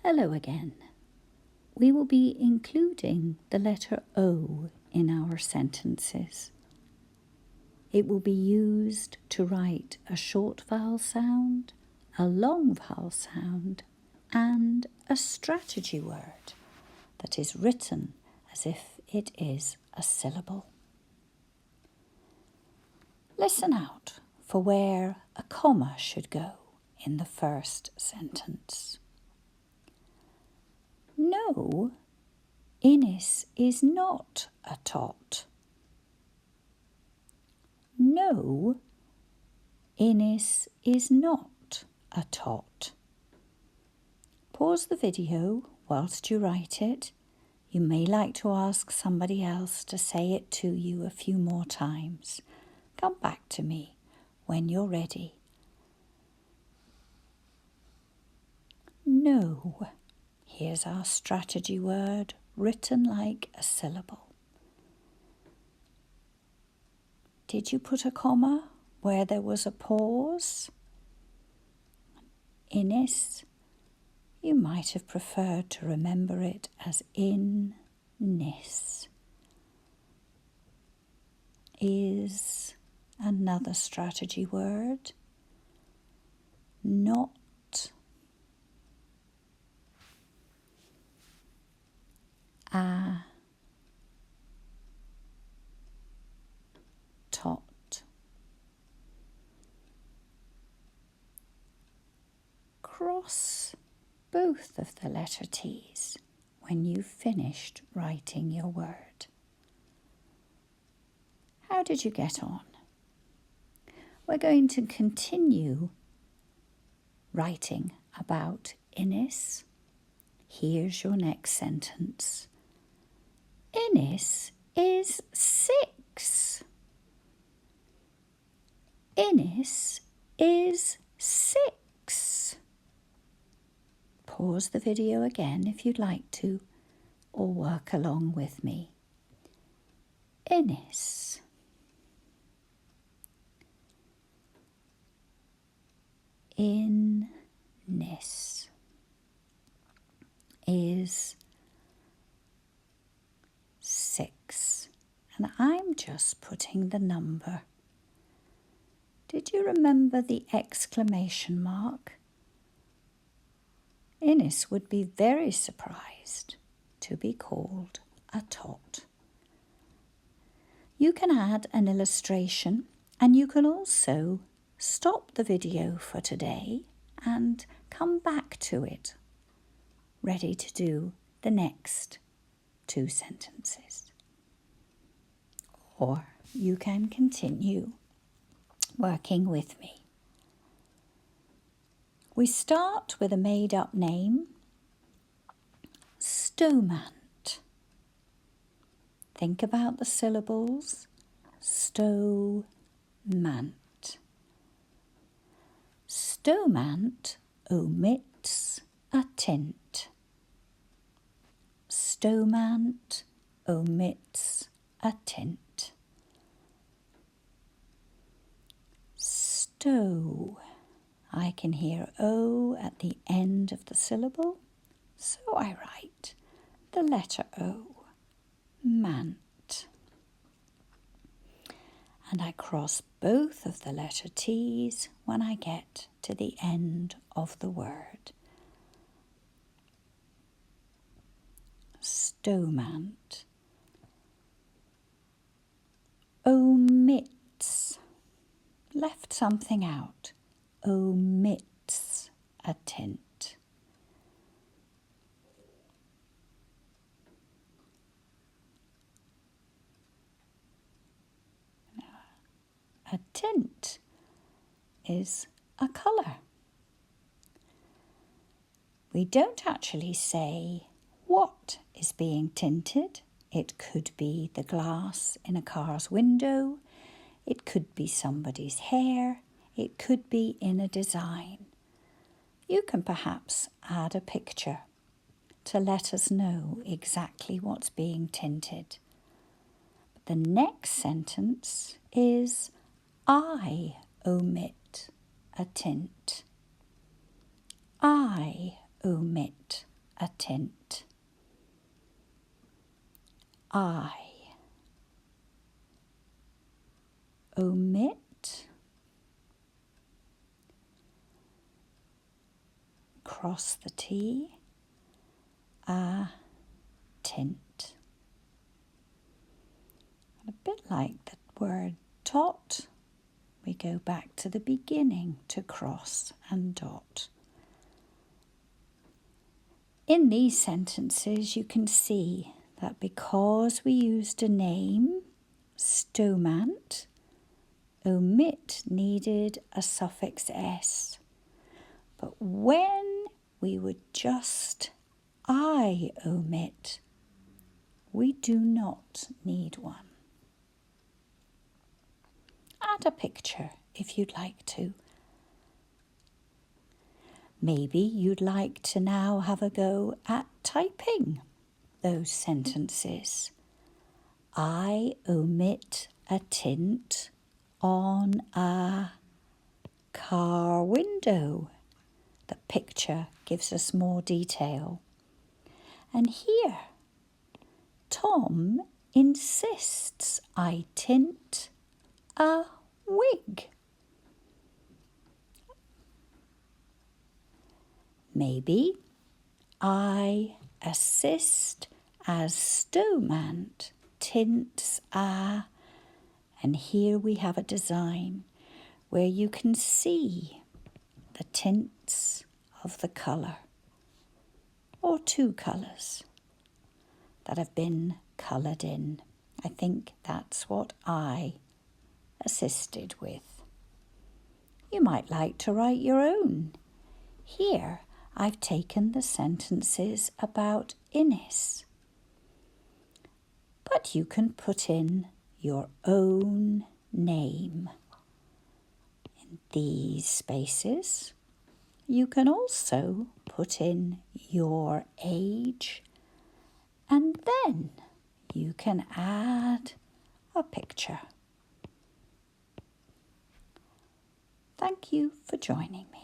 Hello again. We will be including the letter O in our sentences. It will be used to write a short vowel sound, a long vowel sound, and a strategy word that is written as if it is a syllable. Listen out for where a comma should go in the first sentence. No, Innes is not a tot. No, Innes is not a tot. Pause the video whilst you write it. You may like to ask somebody else to say it to you a few more times. Come back to me when you're ready. No. Here's our strategy word written like a syllable. Did you put a comma where there was a pause? Innis, you might have preferred to remember it as in-nis. Is another strategy word. Not. A tot. Cross both of the letter T's when you've finished writing your word. How did you get on? We're going to continue writing about Innis. Here's your next sentence. Innis is 6. Innis is 6. Pause the video again if you'd like to, or work along with me. Innis. Innis is 6. And I'm just putting the number. Did you remember the exclamation mark? Innis would be very surprised to be called a tot. You can add an illustration, and you can also stop the video for today and come back to it, ready to do the next 2 sentences. Or you can continue working with me. We start with a made-up name, Stomant. Think about the syllables, Stomant. Stomant omits a tint. Stomant omits a tint. Stow. I can hear O at the end of the syllable, so I write the letter O. Mant. And I cross both of the letter T's when I get to the end of the word. Stomant. Omits. Left something out. Omits a tint. A tint is a colour. We don't actually say what is being tinted. It could be the glass in a car's window. It could be somebody's hair. It could be in a design. You can perhaps add a picture to let us know exactly what's being tinted. But the next sentence is I omit a tint. I omit a tint. I omit, cross the T, a tint. And a bit like the word dot, we go back to the beginning to cross and dot. In these sentences, you can see that because we used a name, stomach, omit needed a suffix s. But when we would just I omit, we do not need one. Add a picture if you'd like to. Maybe you'd like to now have a go at typing those sentences. I omit a tint on a car window. The picture gives us more detail. And here, Tom insists I tint a wig. Maybe I assist as Stowman tints a, and here we have a design where you can see the tints of the colour, or two colours that have been coloured in. I think that's what I assisted with. You might like to write your own. Here I've taken the sentences about Innis, but you can put in your own name in these spaces. You can also put in your age, and then you can add a picture. Thank you for joining me.